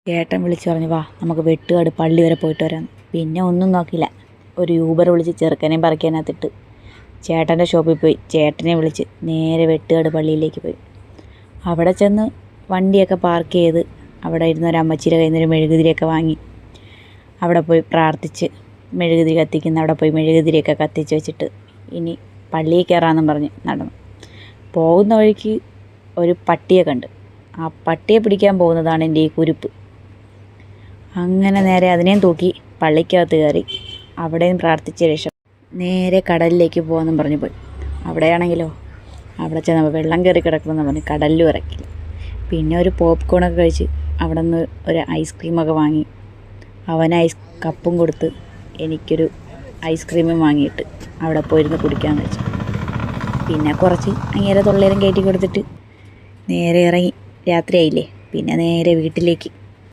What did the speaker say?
ചേട്ടൻ വിളിച്ച് പറഞ്ഞു, വാ നമുക്ക് വെട്ടുകാട് പള്ളി വരെ പോയിട്ട് വരാം. പിന്നെ ഒന്നും നോക്കില്ല, ഒരു യൂബർ വിളിച്ച് ചെറുക്കനെയും പറിക്കാനകത്തിട്ട് ചേട്ടൻ്റെ ഷോപ്പിൽ പോയി ചേട്ടനെ വിളിച്ച് നേരെ വെട്ടുകാട് പള്ളിയിലേക്ക് പോയി. അവിടെ ചെന്ന് വണ്ടിയൊക്കെ പാർക്ക് ചെയ്ത് അവിടെ ഇരുന്നൊരു അമ്മച്ചിയുടെ കയ്യിൽ നിന്നൊരു മെഴുകുതിരിയൊക്കെ വാങ്ങി അവിടെ പോയി പ്രാർത്ഥിച്ച് മെഴുകുതിരി കത്തിക്കുന്ന അവിടെ പോയി മെഴുകുതിരിയൊക്കെ കത്തിച്ച് വെച്ചിട്ട് ഇനി പള്ളിയിൽ കയറാമെന്നും പറഞ്ഞ് നടന്നു. പോകുന്ന വഴിക്ക് ഒരു പട്ടിയെ കണ്ട്. ആ പട്ടിയെ പിടിക്കാൻ പോകുന്നതാണ് എൻ്റെ ഈ കുരുപ്പ്. അങ്ങനെ നേരെ അതിനെയും തൂക്കി പള്ളിക്കകത്ത് കയറി അവിടെയും പ്രാർത്ഥിച്ച ശേഷം നേരെ കടലിലേക്ക് പോകാമെന്നും പറഞ്ഞു പോയി. അവിടെയാണെങ്കിലോ അവിടെ ചെന്നപ്പോൾ വെള്ളം കയറി കിടക്കണമെന്ന് പറഞ്ഞ് കടലിലും ഇറക്കില്ല. പിന്നെ ഒരു പോപ്കോണൊക്കെ കഴിച്ച് അവിടെ നിന്ന് ഒരു ഐസ്ക്രീമൊക്കെ വാങ്ങി അവന് കപ്പും കൊടുത്ത് എനിക്കൊരു ഐസ്ക്രീമും വാങ്ങിയിട്ട് അവിടെ പോയിരുന്ന് കുടിക്കാമെന്ന് വെച്ചു. പിന്നെ കുറച്ച് അങ്ങേരെ തൊള്ളേലും കയറ്റി കൊടുത്തിട്ട് നേരെ ഇറങ്ങി. രാത്രിയായില്ലേ, പിന്നെ നേരെ വീട്ടിലേക്ക്.